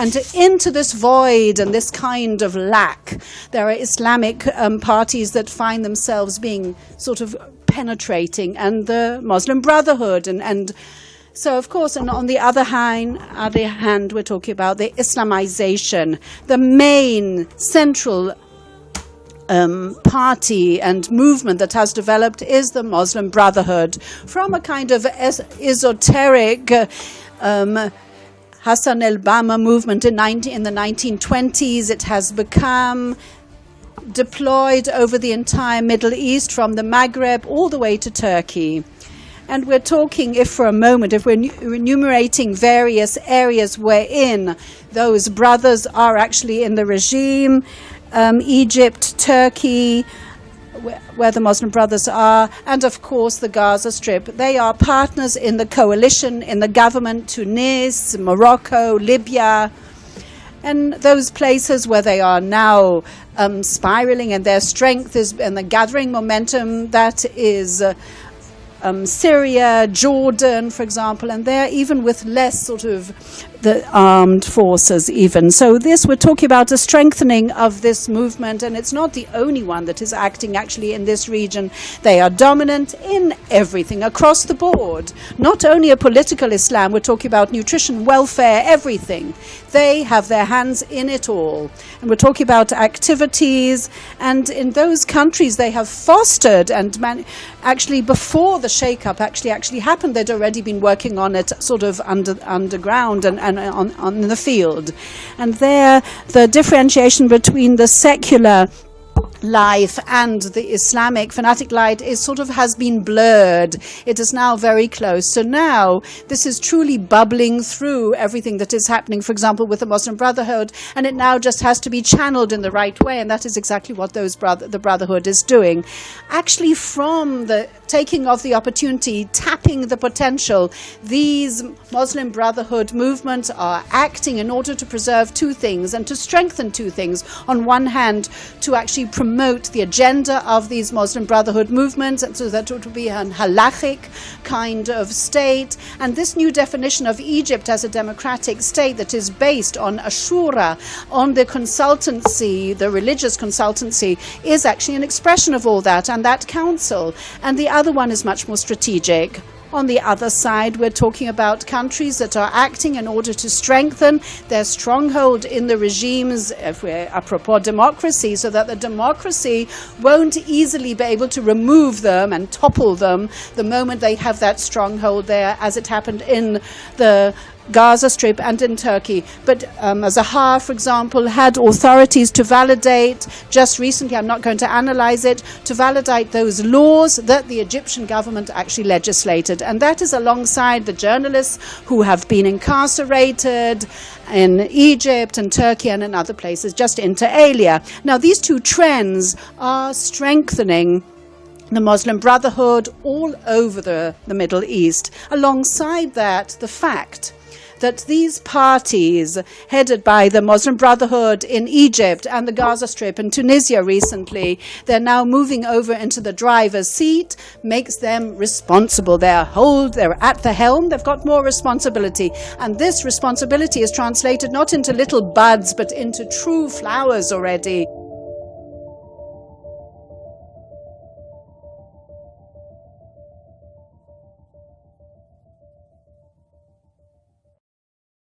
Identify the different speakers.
Speaker 1: And into this void and this kind of lack, there are Islamic parties that find themselves being sort of penetrating, and the Muslim Brotherhood. And so, of course, and on the other hand, we're talking about the Islamization. The main central party and movement that has developed is the Muslim Brotherhood. From a kind of esoteric Hassan al-Banna movement in the 1920s, it has become deployed over the entire Middle East, from the Maghreb all the way to Turkey. And we're talking, if we're enumerating various areas wherein those brothers are actually in the regime, Egypt, Turkey, where the Muslim Brothers are, and of course the Gaza Strip. They are partners in the coalition, in the government, Tunis, Morocco, Libya, and those places where they are now spiraling, and their strength is, and the gathering momentum, that is Syria, Jordan, for example, and they're even with less sort of the armed forces even. So we're talking about a strengthening of this movement, and it's not the only one that is acting actually in this region. They are dominant in everything across the board. Not only a political Islam, we're talking about nutrition, welfare, everything. They have their hands in it all. And we're talking about activities, and in those countries they have fostered and actually before the shake-up actually happened, they'd already been working on it sort of underground and on the field. And there, the differentiation between the secular life and the Islamic fanatic light has been blurred. It is now very close. So now this is truly bubbling through everything that is happening, for example, with the Muslim Brotherhood, and it now just has to be channeled in the right way, and that is exactly what the Brotherhood is doing. Actually, from the taking of the opportunity, tapping the potential, these Muslim Brotherhood movements are acting in order to preserve two things and to strengthen two things. On one hand, to actually promote the agenda of these Muslim Brotherhood movements, and so that it would be an halachic kind of state. And this new definition of Egypt as a democratic state that is based on Ashura, on the consultancy, the religious consultancy, is actually an expression of all that, and that council. And the other one is much more strategic. On the other side, we're talking about countries that are acting in order to strengthen their stronghold in the regimes, if we're apropos democracy, so that the democracy won't easily be able to remove them and topple them the moment they have that stronghold there, as it happened in the Gaza Strip and in Turkey. But Zahar, for example, had authorities to validate, just recently, I'm not going to analyze it, to validate those laws that the Egyptian government actually legislated. And that is alongside the journalists who have been incarcerated in Egypt and Turkey and in other places, just inter alia. Now, these two trends are strengthening the Muslim Brotherhood all over the Middle East. Alongside that, the fact that these parties, headed by the Muslim Brotherhood in Egypt and the Gaza Strip and Tunisia recently, they're now moving over into the driver's seat, makes them responsible. They're at the helm, they've got more responsibility. And this responsibility is translated not into little buds, but into true flowers already.